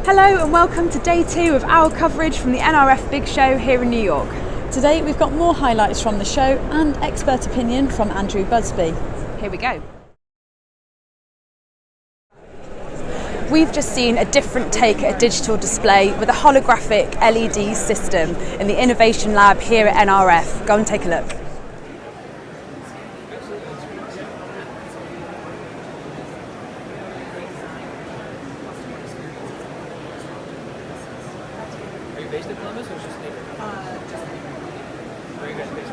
Hello and welcome to day 2 of our coverage from the NRF Big Show here in New York. Today we've got more highlights from the show and expert opinion from Andrew Busby. Here we go. We've just seen a different take at a digital display with a holographic LED system in the Innovation Lab here at NRF. Go and take a look. Are you based in Columbus or just neighbor? Just neighbor. Where are you guys based?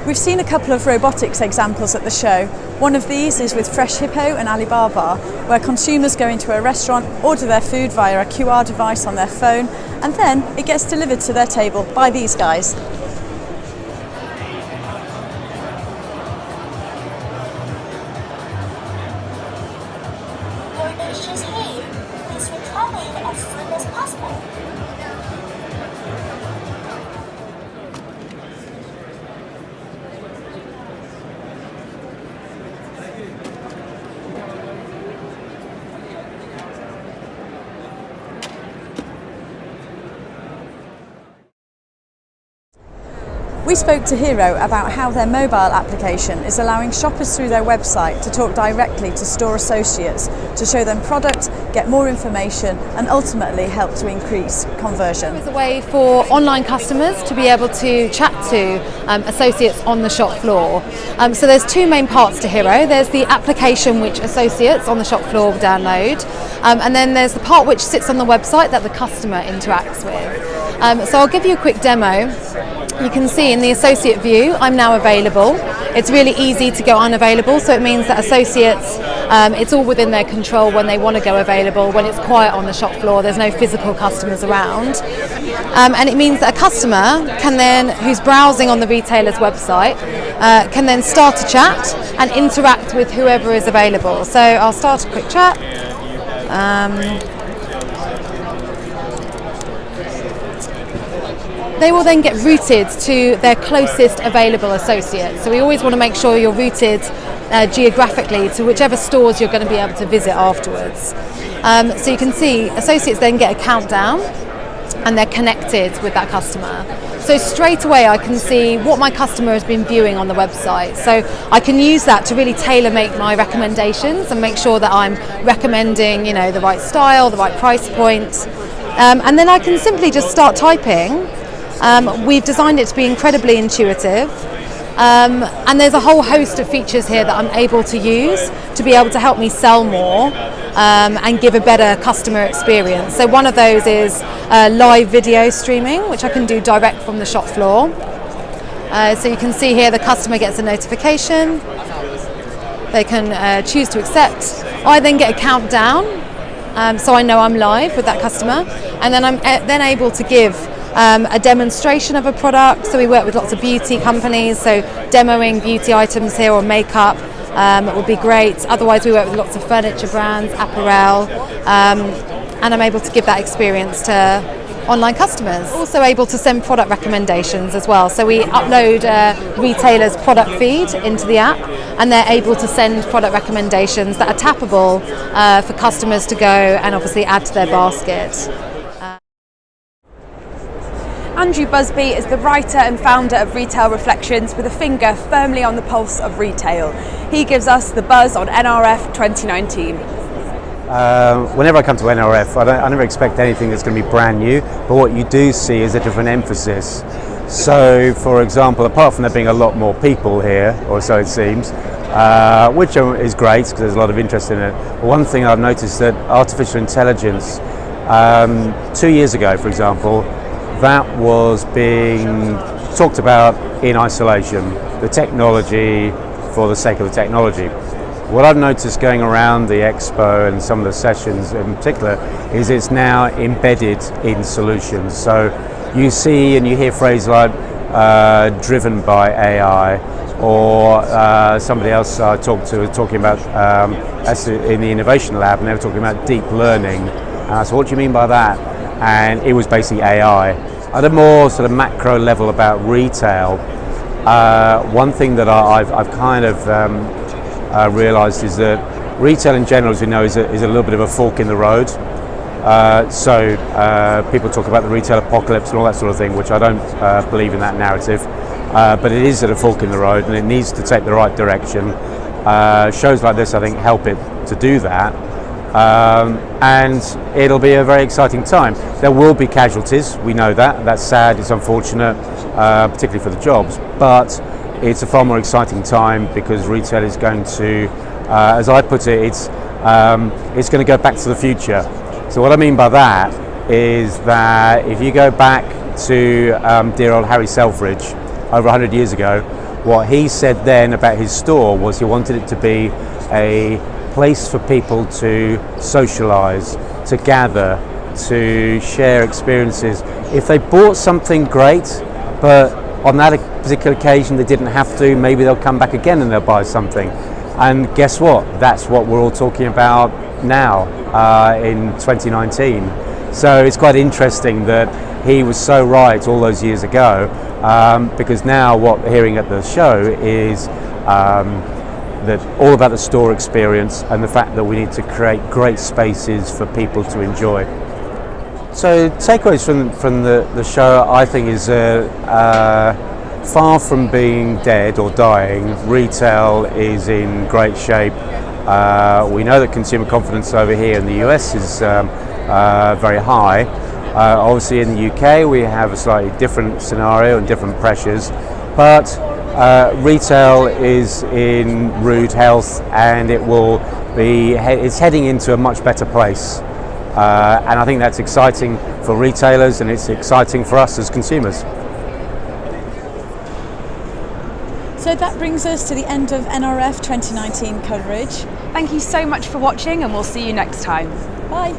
We've seen a couple of robotics examples at the show. One of these is with Fresh Hippo and Alibaba, where consumers go into a restaurant, order their food via a QR device on their phone, and then it gets delivered to their table by these guys. Your dish is here. Please return it as soon as possible. We spoke to Hero about how their mobile application is allowing shoppers through their website to talk directly to store associates to show them product, get more information and ultimately help to increase conversion. It's a way for online customers to be able to chat to associates on the shop floor. So there's two main parts to Hero. There's the application which associates on the shop floor download, and then there's the part which sits on the website that the customer interacts with. So I'll give you a quick demo. You can see in the associate view, I'm now available. It's really easy to go unavailable, so it means that associates, it's all within their control when they want to go available, when it's quiet on the shop floor, there's no physical customers around. And it means that a customer can then, who's browsing on the retailer's website, can then start a chat and interact with whoever is available. So I'll start a quick chat. They will then get routed to their closest available associate. So we always want to make sure you're routed geographically to whichever stores you're going to be able to visit afterwards. So you can see associates then get a countdown and they're connected with that customer. So straight away I can see what my customer has been viewing on the website. So I can use that to really tailor-make my recommendations and make sure that I'm recommending, the right style, the right price point. And then I can simply just start typing. We've designed it to be incredibly intuitive, and there's a whole host of features here that I'm able to use to be able to help me sell more and give a better customer experience. So one of those is live video streaming, which I can do direct from the shop floor. So you can see here the customer gets a notification, they can choose to accept. I then get a countdown, so I know I'm live with that customer, and then I'm then able to give a demonstration of a product. So we work with lots of beauty companies, so demoing beauty items here or makeup would be great. Otherwise we work with lots of furniture brands, apparel, and I'm able to give that experience to online customers. Also able to send product recommendations as well. So we upload a retailer's product feed into the app and they're able to send product recommendations that are tappable for customers to go and obviously add to their basket. Andrew Busby is the writer and founder of Retail Reflections with a finger firmly on the pulse of retail. He gives us the buzz on NRF 2019. Whenever I come to NRF, I never expect anything that's going to be brand new, but what you do see is a different emphasis. So, for example, apart from there being a lot more people here, or so it seems, which is great because there's a lot of interest in it, but one thing I've noticed that artificial intelligence, 2 years ago, for example, that was being talked about in isolation, the technology for the sake of the technology. What I've noticed going around the Expo and some of the sessions in particular is it's now embedded in solutions. So you see and you hear phrases like driven by AI, or somebody else I talked to was talking about in the Innovation Lab, and they were talking about deep learning. And I said, what do you mean by that? And it was basically AI. At a more sort of macro level about retail, one thing that I've kind of realised is that retail in general, as we know, is a little bit of a fork in the road. So people talk about the retail apocalypse and all that sort of thing, which I don't believe in that narrative. But it is at a fork in the road, and it needs to take the right direction. Shows like this, I think, help it to do that. And it'll be a very exciting time. There will be casualties, we know that. That's sad, it's unfortunate, particularly for the jobs. But it's a far more exciting time because retail is going to, as I put it, it's going to go back to the future. So what I mean by that is that if you go back to dear old Harry Selfridge over 100 years ago, what he said then about his store was he wanted it to be a place for people to socialise, to gather, to share experiences. If they bought something great, but on that particular occasion they didn't have to, maybe they'll come back again and they'll buy something. And guess what? That's what we're all talking about now in 2019. So it's quite interesting that he was so right all those years ago, because now what we're hearing at the show is that all about the store experience and the fact that we need to create great spaces for people to enjoy. So takeaways from the show, I think, is far from being dead or dying. Retail is in great shape. We know that consumer confidence over here in the US is very high. Obviously in the UK we have a slightly different scenario and different pressures, but retail is in rude health, and it's heading into a much better place. And I think that's exciting for retailers, and it's exciting for us as consumers. So that brings us to the end of NRF 2019 coverage. Thank you so much for watching, and we'll see you next time. Bye.